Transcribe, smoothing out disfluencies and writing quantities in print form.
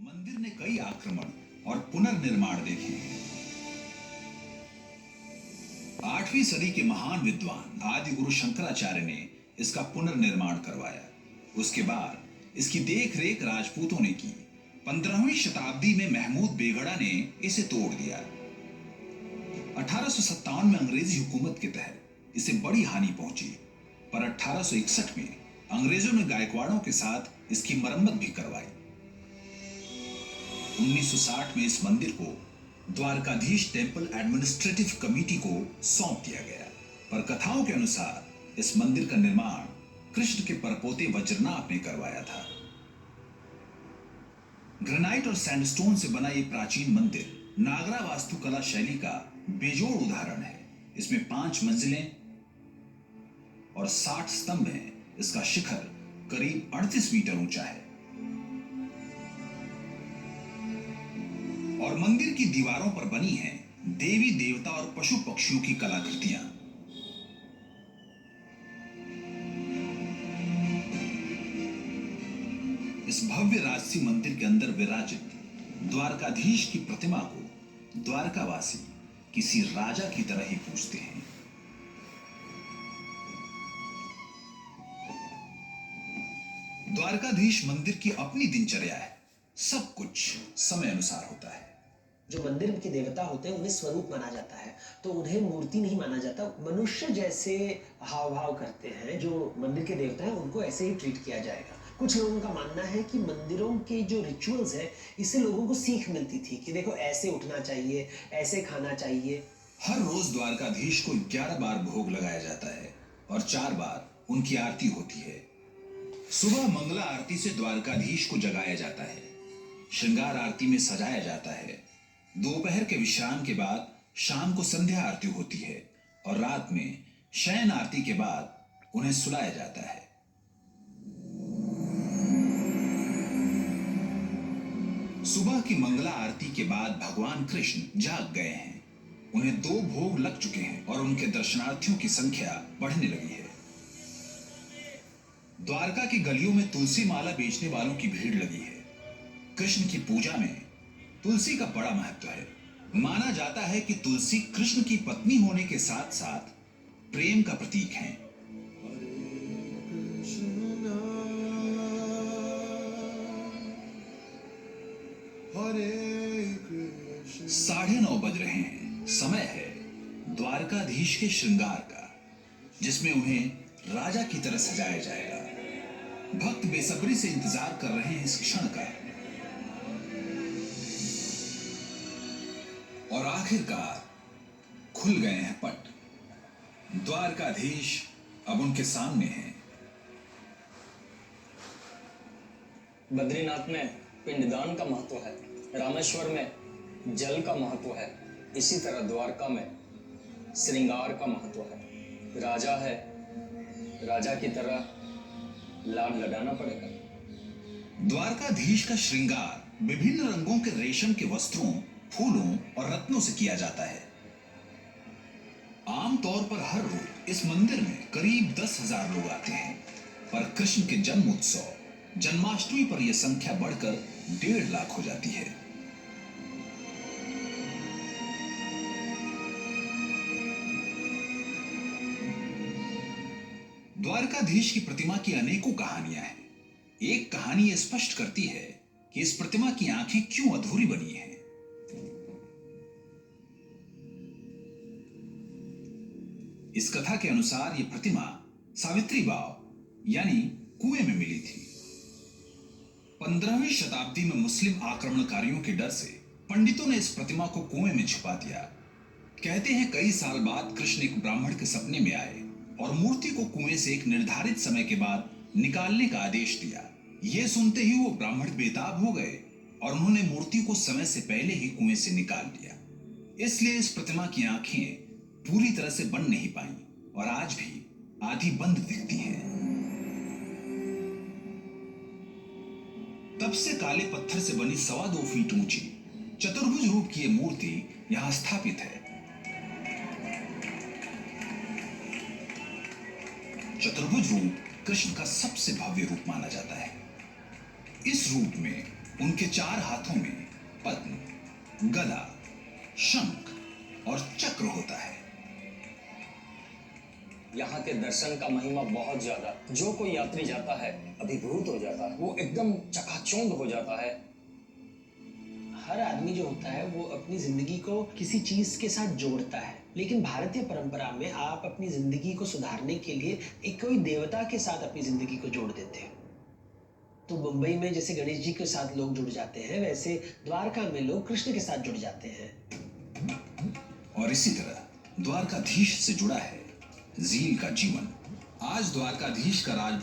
मंदिर ने कई आक्रमण और पुनर्निर्माण देखे। 8वीं सदी के महान विद्वान आदि गुरु शंकराचार्य ने इसका पुनर्निर्माण करवाया। उसके बाद इसकी देखरेख राजपूतों ने की। 15वीं शताब्दी में महमूद बेगड़ा ने इसे तोड़ दिया। 1857 में अंग्रेजी हुकूमत के तहत इसे बड़ी हानि पहुंची, पर 1861 में अंग्रेजों ने गायकवाड़ों के साथ इसकी मरम्मत भी करवाई। 1960 में इस मंदिर को द्वारकाधीश टेम्पल एडमिनिस्ट्रेटिव कमेटी को सौंप दिया गया, पर कथाओं के अनुसार इस मंदिर का निर्माण कृष्ण के परपोते वज्रनाभ ने करवाया था। ग्रेनाइट और सैंडस्टोन से बना यह प्राचीन मंदिर नागरा वास्तुकला शैली का बेजोड़ उदाहरण है। इसमें 5 मंजिलें और 60 स्तंभ हैं। इसका शिखर करीब 38 मीटर ऊंचा है और मंदिर की दीवारों पर बनी हैं देवी देवता और पशु पक्षियों की कलाकृतियां। इस भव्य राजसी मंदिर के अंदर विराजित द्वारकाधीश की प्रतिमा को द्वारकावासी किसी राजा की तरह ही पूजते हैं। द्वारकाधीश मंदिर की अपनी दिनचर्या है। सब कुछ समय अनुसार होता है। जो मंदिर के देवता होते हैं उन्हें स्वरूप माना जाता है, तो उन्हें मूर्ति नहीं माना जाता। मनुष्य जैसे हाव भाव करते हैं जो मंदिर के देवता हैं, उनको ऐसे ही ट्रीट किया जाएगा। कुछ लोगों का मानना है कि मंदिरों के जो रिचुअल्स हैं, इससे लोगों को सीख मिलती थी कि देखो ऐसे उठना चाहिए, ऐसे खाना चाहिए। हर रोज द्वारकाधीश को 11 बार भोग लगाया जाता है और 4 बार उनकी आरती होती है। सुबह मंगला आरती से द्वारकाधीश को जगाया जाता है, श्रृंगार आरती में सजाया जाता है। दोपहर के विश्राम के बाद शाम को संध्या आरती होती है और रात में शयन आरती के बाद उन्हें सुलाया जाता है। सुबह की मंगला आरती के बाद भगवान कृष्ण जाग गए हैं। उन्हें 2 भोग लग चुके हैं और उनके दर्शनार्थियों की संख्या बढ़ने लगी है। द्वारका की गलियों में तुलसी माला बेचने वालों की भीड़ लगी है। कृष्ण की पूजा में तुलसी का बड़ा महत्व है। माना जाता है कि तुलसी कृष्ण की पत्नी होने के साथ साथ प्रेम का प्रतीक है। 9:30 बज रहे हैं। समय है द्वारकाधीश के श्रृंगार का, जिसमें उन्हें राजा की तरह सजाया जाएगा। भक्त बेसब्री से इंतजार कर रहे हैं इस क्षण का और आखिरकार खुल गए हैं पट। द्वारकाधीश अब उनके सामने हैं। बद्रीनाथ में पिंडदान का महत्व है, रामेश्वर में जल का महत्व है, इसी तरह द्वारका में श्रृंगार का महत्व है। राजा है, राजा की तरह लाड लडाना पड़ेगा। द्वारकाधीश का श्रृंगार विभिन्न रंगों के रेशम के वस्त्रों, फूलों और रत्नों से किया जाता है। आमतौर पर हर रोज इस मंदिर में करीब 10,000 लोग आते हैं, पर कृष्ण के जन्म उत्सव जन्माष्टमी पर यह संख्या बढ़कर 1.5 लाख हो जाती है। द्वारकाधीश की प्रतिमा की अनेकों कहानियां हैं। एक कहानी यह स्पष्ट करती है कि इस प्रतिमा की आंखें क्यों अधूरी बनी हैं। इस कथा के अनुसार यह प्रतिमा सावित्री बाव यानी कुएं में मिली थी। 15वीं शताब्दी में मुस्लिम आक्रमणकारियों के डर से पंडितों ने इस प्रतिमा को कुएं में छुपा दिया। कहते हैं कई साल बाद कृष्ण एक ब्राह्मण के सपने में आए और मूर्ति को कुएं से एक निर्धारित समय के बाद निकालने का आदेश दिया। यह सुनते ही वो ब्राह्मण बेताब हो गए और उन्होंने मूर्ति को समय से पहले ही कुएं से निकाल लिया। इसलिए इस प्रतिमा की आंखें पूरी तरह से बन नहीं पाई और आज भी आधी बंद दिखती हैं। तब से काले पत्थर से बनी 2.25 फीट ऊंची चतुर्भुज रूप की यह मूर्ति यहां स्थापित है। चतुर्भुज रूप कृष्ण का सबसे भव्य रूप माना जाता है। इस रूप में उनके 4 हाथों में पद्म, गदा, शंख और चक्र होता है। यहाँ के दर्शन का महिमा बहुत ज्यादा, जो कोई यात्री जाता है अभिभूत हो जाता है, वो एकदम चकाचौंध हो जाता है। हर आदमी जो होता है वो अपनी जिंदगी को किसी चीज के साथ जोड़ता है, लेकिन भारतीय परंपरा में आप अपनी जिंदगी को सुधारने के लिए एक कोई देवता के साथ अपनी जिंदगी को जोड़ देते हैं। तो मुंबई में जैसे गणेश जी के साथ लोग जुड़ जाते हैं, वैसे द्वारका में लोग कृष्ण के साथ जुड़ जाते हैं। और इसी तरह द्वारकाधीश से जुड़ा है झील का जीवन। आज द्वारकाधीश का राज